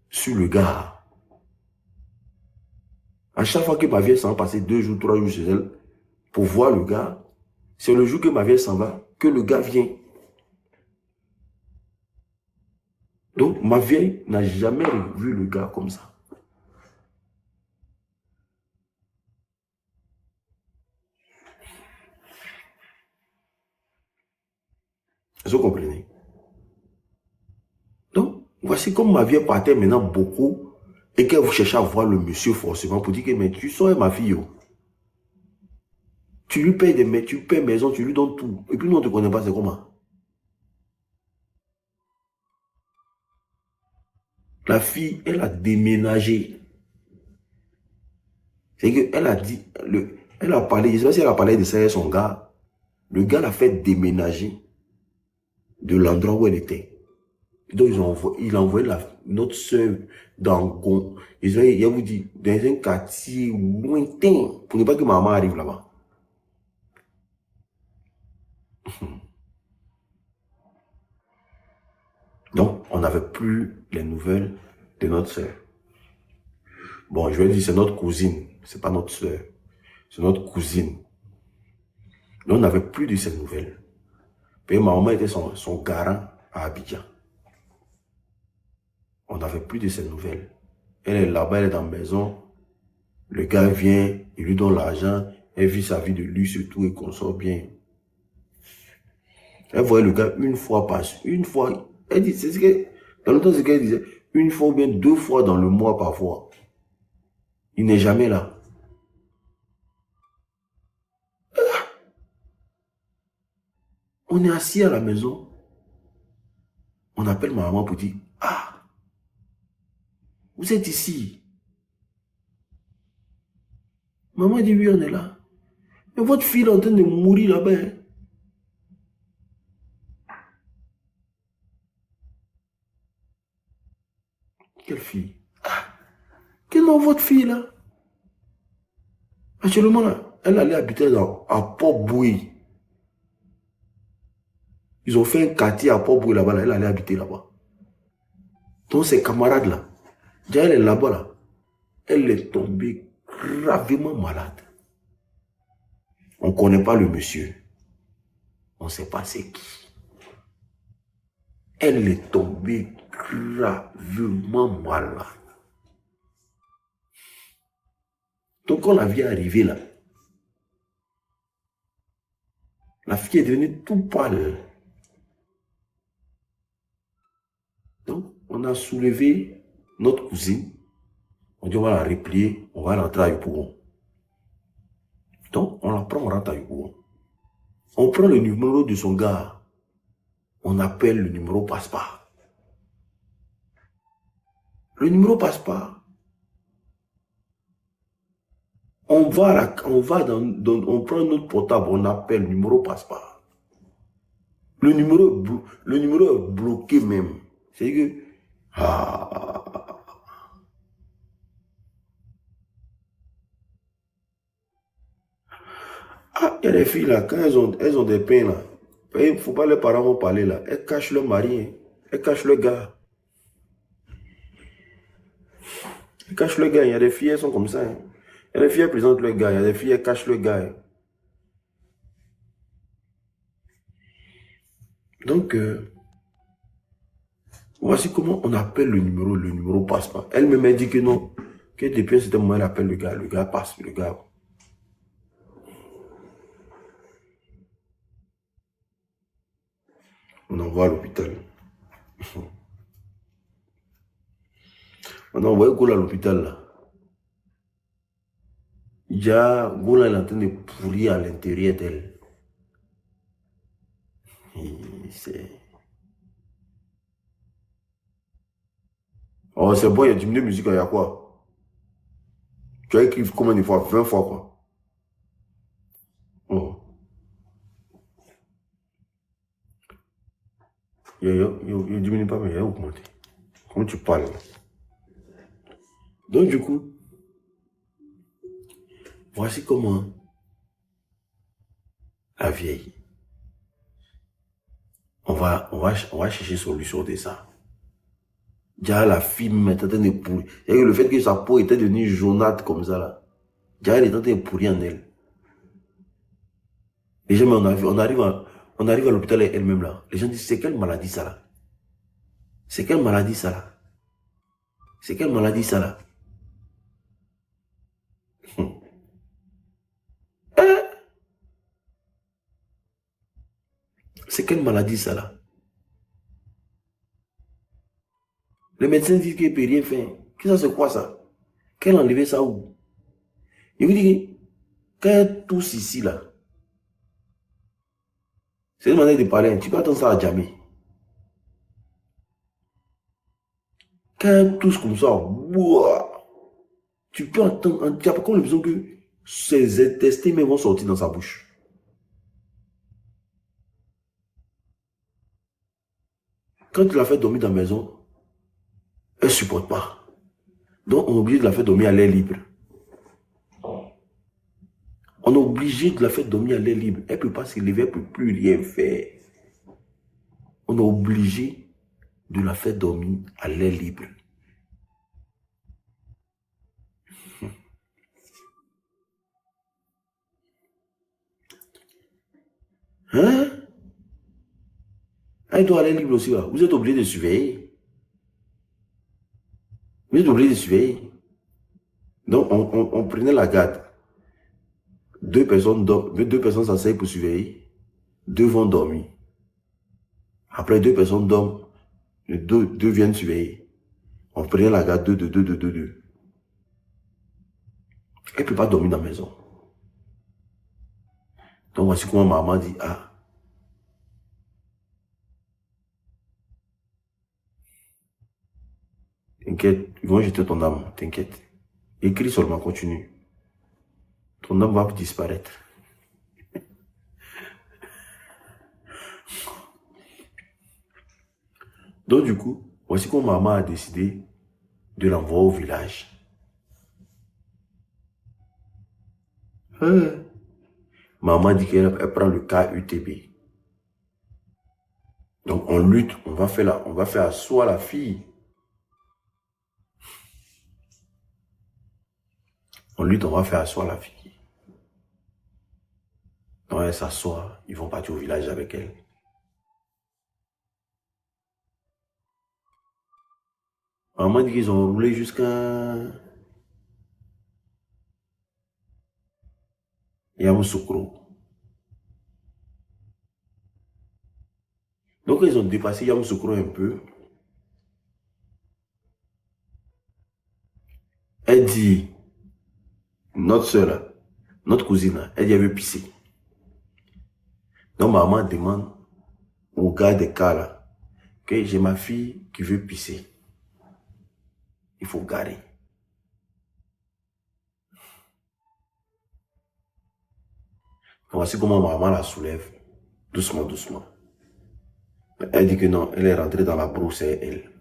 Speaker 1: sur le gars. À chaque fois que ma vieille s'en va passer 2 jours, 3 jours chez elle pour voir le gars, c'est le jour que ma vieille s'en va que le gars vient. Donc, ma vieille n'a jamais vu le gars comme ça. Vous comprenez? Donc, voici comme ma vieille partait maintenant beaucoup et qu'elle vous cherchez à voir le monsieur forcément pour dire que mais tu sors ma fille. Oh. Tu lui payes tu payes maison, tu lui donnes tout. Et puis nous, on ne te connaît pas, c'est comment? La fille, elle a déménagé. C'est qu'elle a dit, elle a parlé, je ne sais pas si elle a parlé de ça avec son gars. Le gars l'a fait déménager de l'endroit où elle était. Donc, il a envoyé notre soeur dans Gon. Il a vous dit, dans un quartier lointain, pour ne pas que maman arrive là-bas. Donc, on n'avait plus les nouvelles de notre sœur. Bon, je vais dire, c'est notre cousine. C'est pas notre sœur. C'est notre cousine. Donc, on n'avait plus de ces nouvelles. Et ma maman était son garant à Abidjan. On n'avait plus de ces nouvelles. Elle est là-bas, elle est dans la maison. Le gars vient, il lui donne l'argent. Elle vit sa vie de luxe et tout et consort bien. Elle voyait le gars une fois. Elle dit, c'est ce que, dans le temps, c'est ce qu'elle disait, une fois ou bien 2 fois dans le mois parfois. Il n'est jamais là. On est assis à la maison. On appelle ma maman pour dire, ah, vous êtes ici. Maman dit, oui, on est là. Mais votre fille est en train de mourir là-bas. Hein. Quelle fille? Ah, quel nom votre fille là? Actuellement là, elle allait habiter à Port-Bouilly. Ils ont fait un quartier à Port-Bouilly là-bas, là, elle allait habiter là-bas. Donc ses camarades là, déjà elle est là-bas là, elle est tombée gravement malade. On ne connaît pas le monsieur. On ne sait pas c'est qui. Elle est tombée gravement malade. Donc quand la vie est arrivée là, la fille est devenue tout pâle. Donc on a soulevé notre cousine. On dit on va la replier, on va rentrer à Yopougon. Donc on la prend, on rentre à Yopougon. On prend le numéro de son gars. On appelle le numéro passe-pas. Le numéro passe-pas. On prend notre portable, on appelle, le numéro passe-pas. Le numéro est bloqué même. C'est que, il y a des filles là, quand elles ont des peines là, il ne faut pas les parents vont parler là, elles cachent leur mari, hein. Elles cachent le gars. Elles cachent le gars, il y a des filles, elles sont comme ça. Hein. Il y a des filles, elles présentent le gars, il y a des filles, elles cachent le gars. Hein. Donc, voici comment on appelle le numéro passe pas. Elle me dit que non, que depuis un certain moment, elle appelle le gars passe, le gars. On envoie à l'hôpital. On a envoyé Gola à l'hôpital là. Déjà, Gola est en train de pourrir à l'intérieur d'elle. Oh, c'est bon, il y a diminué de musique, il y a quoi? Tu as écrit combien de fois? 20 fois quoi? Oh. Il ne diminue pas, mais il a augmenté. Comment tu parles? Donc, du coup, voici comment la vieille. On va chercher solution de ça. Déjà, la fille m'était en train de pourrir. Et le fait que sa peau était devenue jaunâtre comme ça, là. Déjà, elle est en train de pourrir en elle. Les gens, on arrive à l'hôpital elle-même, là. Les gens disent, c'est quelle maladie, ça, là? C'est quelle maladie, ça, là? C'est quelle maladie, ça, là? C'est quelle maladie, ça, là? Les médecins disent qu'il ne peut rien faire. Qu'est-ce que c'est quoi, ça? Qu'elle a enlevé ça où? Il vous dit que quand elle tousse ici, là, c'est une manière de parler. Tu peux attendre ça à jamais. Quand elle tousse comme ça, ouah, tu peux entendre, tu as pas comme l'impression que ses intestins même vont sortir dans sa bouche. Quand tu la fais dormir dans la maison, elle ne supporte pas. Donc, on est obligé de la faire dormir à l'air libre. On est obligé de la faire dormir à l'air libre. Elle ne peut pas se lever, elle ne peut plus rien faire. On est obligé de la faire dormir à l'air libre. Hein? Elle doit aller libre aussi. Là. Vous êtes obligé de surveiller. Vous êtes obligé de surveiller. Donc, on prenait la garde. Deux personnes s'asseyent pour surveiller. Deux vont dormir. Après, deux personnes dorment. Deux viennent surveiller. On prenait la garde deux. Elle ne peut pas dormir dans la maison. Donc, voici comment maman dit, ah, t'inquiète, ils vont jeter ton âme, t'inquiète. Écris seulement, continue. Ton âme va disparaître. Donc, du coup, voici comment maman a décidé de l'envoyer au village. Maman dit qu'elle prend le KUTB. Donc, on lutte, on va faire asseoir la fille. On lutte, on va faire asseoir la fille. Donc, elle s'assoit, ils vont partir au village avec elle. Maman dit qu'ils ont roulé jusqu'à Yamoussoukro. Donc, ils ont dépassé Yamoussoukro un peu. Elle dit, notre soeur, notre cousine, elle dit, elle veut pisser. Donc, maman demande au gars des cas là, que j'ai ma fille qui veut pisser. Il faut garer. Voici comment maman la soulève, doucement, doucement. Elle dit que non, elle est rentrée dans la broussaille, elle.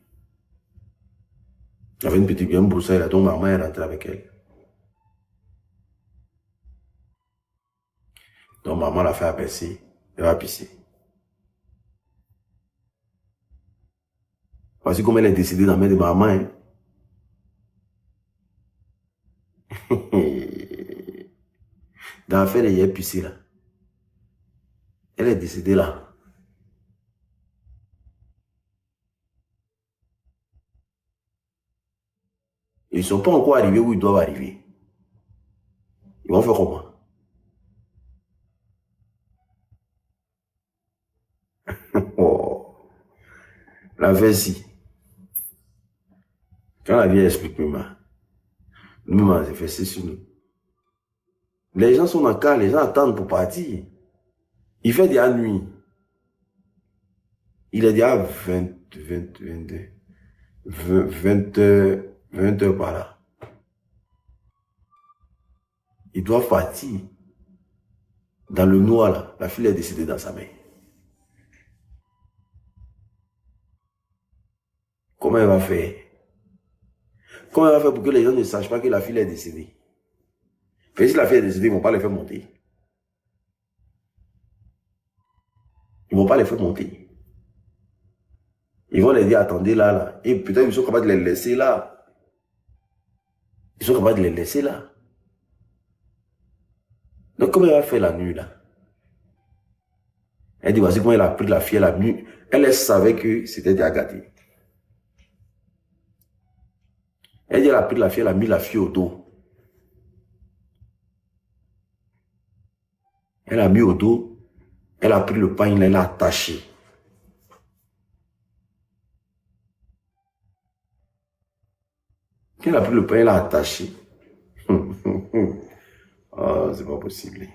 Speaker 1: Il y avait une petite bien broussaille là, donc maman est rentrée avec elle. Donc maman l'a fait apercer, elle va pisser. Voici comment elle est décidée d'en mettre de maman. Hein. Dans l'affaire de pisser là. Elle est décédée là. Ils ne sont pas encore arrivés où ils doivent arriver. Ils vont faire comment? Oh. La versie. Quand la vie explique-moi, nous, c'est fait sur nous. Les gens sont dans le cas, les gens attendent pour partir. Il fait déjà nuit. Il est déjà 20 heures par là. Ils doivent partir. Dans le noir là, la fille est décédée dans sa main. Comment elle va faire? Comment elle va faire pour que les gens ne sachent pas que la fille est décédée? Mais si la fille est décédée, ils ne vont pas les faire monter. Ils ne vont pas les faire monter. Ils vont les dire, attendez là, là. Et peut-être ils sont capables de les laisser là. Ils sont capables de les laisser là. Donc comment elle va faire la nuit là? Elle dit, voici comment elle a pris la fille la nuit. Elle savait que c'était déjà gâté. Elle dit, elle a pris la fille, elle a mis la fille au dos. Elle a mis au dos. Elle a pris le pain, elle l'a attaché. Quand elle a pris le pain, elle l'a attaché. Oh, c'est pas possible.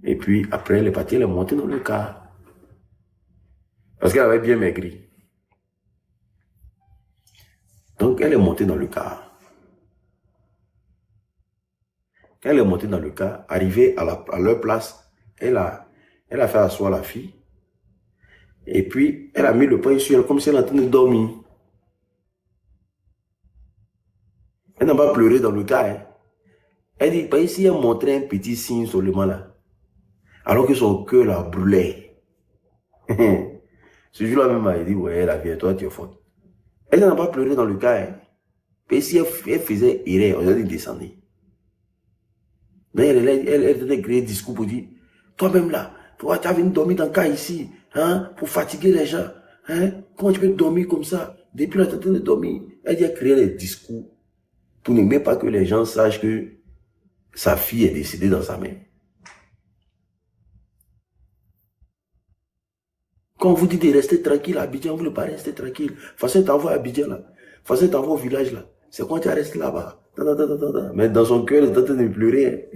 Speaker 1: Et puis, après, elle est partie, elle est montée dans le car. Parce qu'elle avait bien maigri. Donc, elle est montée dans le car. Quand elle est montée dans le car, arrivée à leur place, elle a fait asseoir la fille. Et puis, elle a mis le pain sur elle comme si elle était en train de dormir. Elle n'a pas pleuré dans le car. Hein. Elle dit, ici, elle montrait un petit signe seulement là. Alors que son cœur la brûlait. Ce jour-là même, elle dit, ouais, la vie, toi, tu es forte. Elle n'a pas pleuré dans le cas. Hein. Et si elle faisait erreur, on aurait dit descendre. Mais elle était créer des discours pour dire, toi-même là, toi, tu as venu dormir dans le cas ici, hein, pour fatiguer les gens. Hein? Comment tu peux dormir comme ça? Depuis là, tu es en train de dormir. Elle a créé des discours pour ne même pas que les gens sachent que sa fille est décédée dans sa main. Quand on vous dit de rester tranquille à Abidjan, vous ne voulez pas rester tranquille. De toute façon, t'envoie à Abidjan là. De toute façon, t'envoie au village là. C'est quand tu as resté là-bas. Mais dans son cœur, il est en train de pleurer.